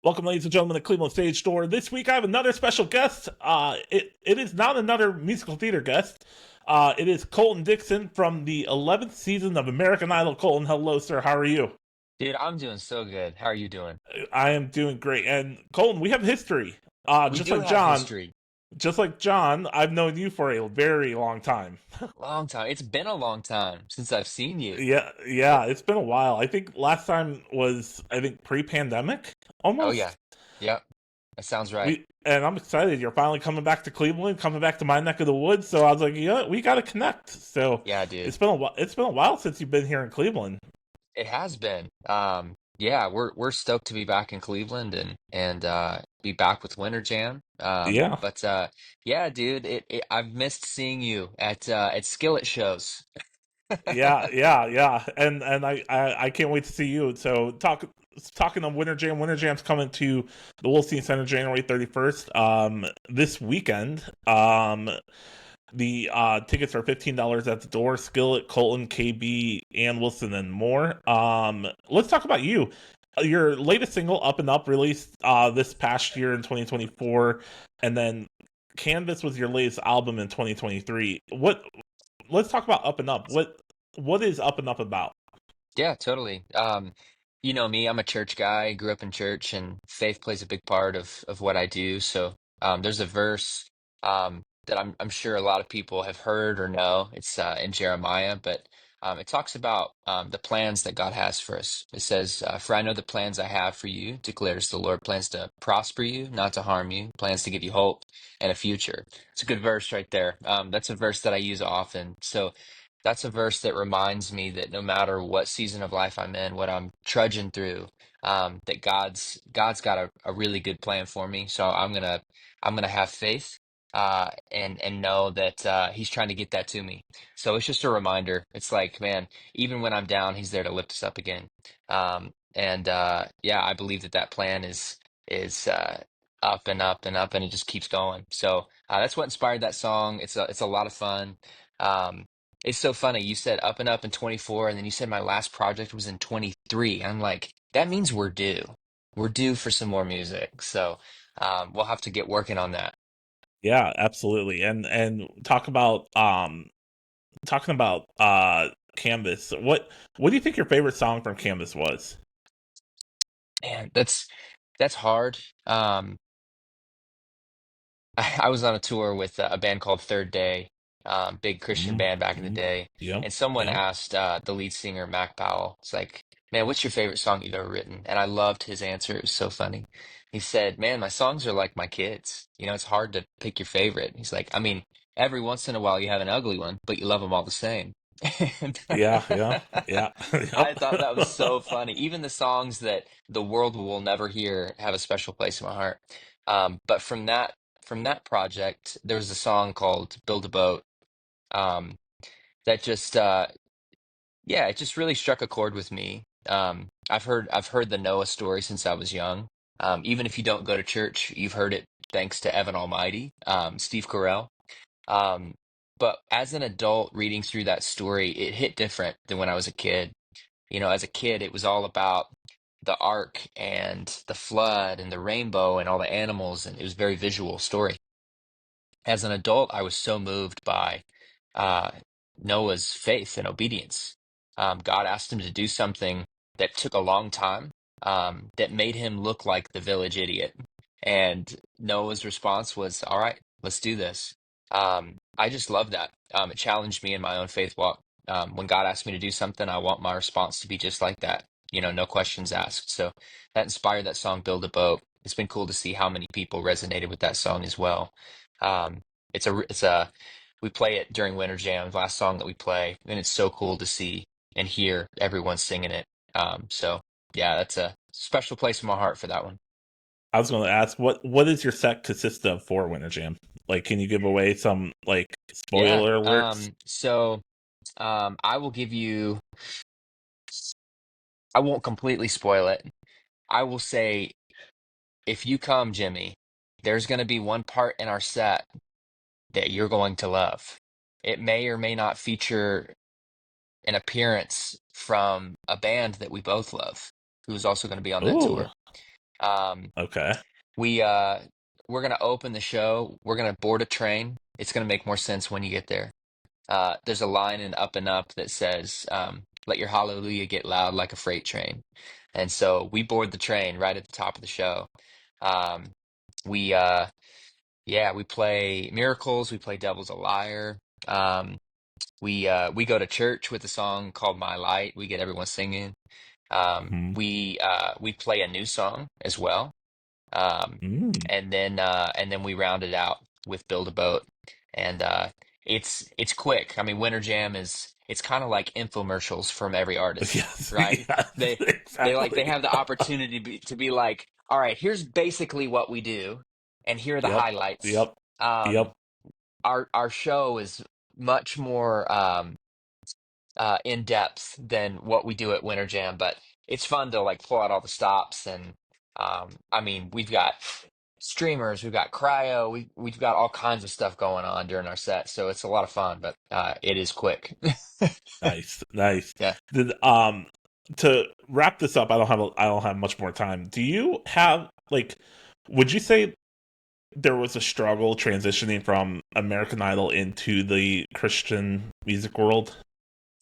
Welcome, ladies and gentlemen, to Cleveland Stage Door. This week I have another special guest. It is not another musical theater guest. It is Colton Dixon from the 11th season of American Idol. Colton, hello, sir. How are you? Dude, I'm doing so good. How are you doing? I am doing great. And Colton, we have history. We do have history. Just like John, I've known you for a very long time. Long time. It's been a long time since I've seen you. Yeah, it's been a while. I think last time was pre-pandemic, Oh almost. yeah. Yep. That sounds right. And I'm excited. You're finally coming back to Cleveland, coming back to my neck of the woods. So I was like, yeah, we got to connect. So Yeah, dude. it's been a while. It's been a while since you've been here in Cleveland. It has been. Yeah, we're stoked to be back in Cleveland and be back with Winter Jam. Yeah, But yeah, dude, I've missed seeing you at Skillet shows. yeah. And I can't wait to see you. So talking of Winter Jam. Winter Jam's coming to the Wolstein Center January 31st. This weekend. The tickets are $15 at the door. Skillet, Colton, KB, and Wilson, and more. Let's talk about you. Your latest single, "Up and Up," released this past year in 2024, and then Canvas was your latest album in 2023. What? Let's talk about "Up and Up." What is "Up and Up" about? Yeah, totally. You know me, I'm a church guy, grew up in church, and faith plays a big part of what I do. So there's a verse that I'm sure a lot of people have heard or know. It's in Jeremiah, but it talks about the plans that God has for us. It says, "For I know the plans I have for you, declares the Lord, plans to prosper you, not to harm you, plans to give you hope and a future." It's a good verse right there. That's a verse that I use often. So that's a verse that reminds me that no matter what season of life I'm in, what I'm trudging through, that God's got a really good plan for me. So I'm gonna have faith and know that He's trying to get that to me. So it's just a reminder. It's like, man, even when I'm down, He's there to lift us up again. And yeah, I believe that that plan is up and up and up, and it just keeps going. So that's what inspired that song. It's a lot of fun. Um, it's so funny. You said up and up in 24, and then you said my last project was in 23. I'm like, that means we're due. We're due for some more music. So we'll have to get working on that. Yeah, absolutely. And talking about Canvas. What do you think your favorite song from Canvas was? Man, that's hard. Um, I was on a tour with a band called Third Day, big Christian Mm, band back in the mm, day. yep, And someone yep. asked the lead singer, Mac Powell, it's like, man, what's your favorite song you've ever written? And I loved his answer. It was so funny. He said, man, my songs are like my kids. You know, it's hard to pick your favorite. He's like, I mean, every once in a while you have an ugly one, but you love them all the same. And Yeah, I yep. thought that was so funny. Even the songs that the world will never hear have a special place in my heart. But from that project, there was a song called "Build a Boat" um, that just yeah, it just really struck a chord with me. I've heard the Noah story since I was young. Even if you don't go to church, you've heard it thanks to Evan Almighty, Steve Carell. Um, but as an adult reading through that story, it hit different than when I was a kid. You know, as a kid, it was all about the ark and the flood and the rainbow and all the animals, and it was a very visual story. As an adult, I was so moved by uh, Noah's faith and obedience. God asked him to do something that took a long time, that made him look like the village idiot. And Noah's response was, "All right, let's do this." I just love that. It challenged me in my own faith walk. When God asked me to do something, I want my response to be just like that. You know, no questions asked. So that inspired that song, "Build a Boat." It's been cool to see how many people resonated with that song as well. Um, we play it during Winter Jam, the last song that we play, and it's so cool to see and hear everyone singing it. So yeah, that's a special place in my heart for that one. I was going to ask what is your set consist of for Winter Jam? Like, can you give away some like Yeah. spoiler alerts? I will give you, I won't completely spoil it. I will say, if you come, Jimmy, there's going to be one part in our set that you're going to love. It may or may not feature an appearance from a band that we both love, who's also going to be on that Ooh, tour. Um, Okay. we we're gonna open the show. We're gonna board a train. It's gonna make more sense when you get there. There's a line in Up and Up that says, "Let your hallelujah get loud like a freight train," and so we board the train right at the top of the show. Um, we yeah, we play Miracles. We play Devil's a Liar. Um, we go to church with a song called My Light. We get everyone singing. Hmm. We play a new song as well. Um, Mm. and then we round it out with Build a Boat. And it's quick. I mean, Winter Jam is it's kind of like infomercials from every artist, Yes. right? Yes. They Exactly. have the opportunity to be like, all right, here's basically what we do, and here are the Yep. highlights. Yep. Um, Yep. our show is much more in depth than what we do at Winter Jam, but it's fun to like pull out all the stops and I mean we've got streamers, we've got cryo, we've got all kinds of stuff going on during our set, so it's a lot of fun, but it is quick. Nice. Nice. Yeah. Did to wrap this up, I don't have much more time. Do you have like would you say there was a struggle transitioning from American Idol into the Christian music world?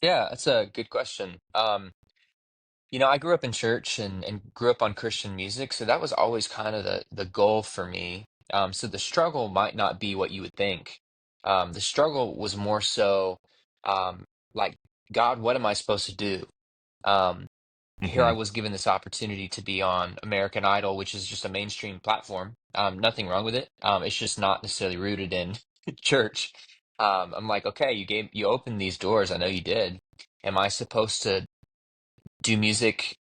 Yeah, that's a good question. I grew up in church and grew up on Christian music, so that was always kind of the goal for me. So the struggle might not be what you would think. The struggle was more so um, like, God, what am I supposed to do? Um, Here I Hmm. was given this opportunity to be on American Idol, which is just a mainstream platform. Nothing wrong with it. It's just not necessarily rooted in church. I'm like, okay, you opened these doors. I know you did. Am I supposed to do music,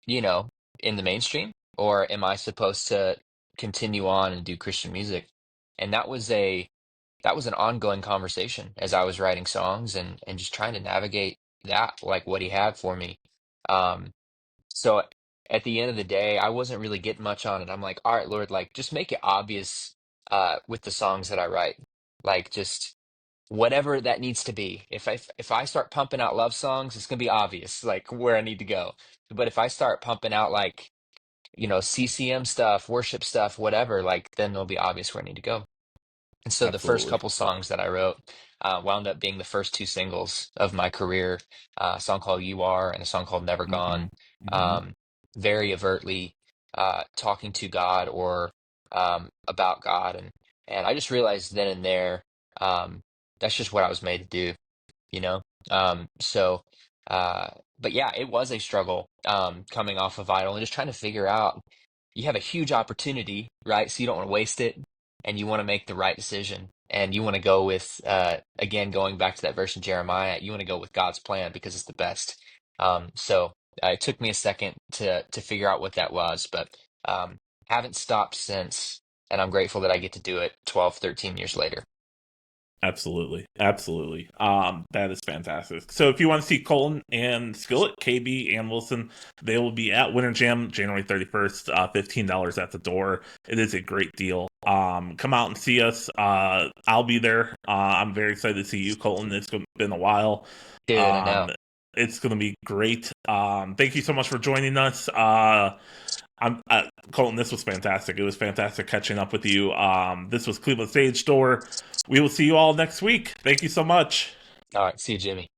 you know, in the mainstream, or am I supposed to continue on and do Christian music? And that was an ongoing conversation as I was writing songs and just trying to navigate that, like what he had for me. Um, so at the end of the day, I wasn't really getting much on it. I'm like, all right, Lord, like just make it obvious with the songs that I write. Like just whatever that needs to be. If I start pumping out love songs, it's gonna be obvious like where I need to go. But if I start pumping out like, CCM stuff, worship stuff, whatever, like then it'll be obvious where I need to go. And so the first Absolutely. couple songs that I wrote wound up being the first two singles of my career, a song called You Are and a song called Never Hmm. Gone. Hmm. Um, Very overtly talking to God or about God. And I just realized then and there um, that's just what I was made to do, you know? So, uh, but yeah, it was a struggle coming off of Idol and just trying to figure out you have a huge opportunity, right? So you don't want to waste it and you want to make the right decision. And you want to go with, again, going back to that verse in Jeremiah, you want to go with God's plan because it's the best. So it took me a second to figure out what that was, but um, haven't stopped since. And I'm grateful that I get to do it 12, 13 years later. Absolutely. Absolutely. That is fantastic. So if you want to see Colton and Skillet, KB and Wilson, they will be at Winter Jam January 31st, $15 at the door. It is a great deal. Come out and see us. I'll be there. I'm very excited to see you, Colton. It's been a while. Dude, I know. Um, it's going to be great. Thank you so much for joining us. Colton. This was fantastic. It was fantastic catching up with you. This was Cleveland Stage Door. We will see you all next week. Thank you so much. All right. See you, Jimmy.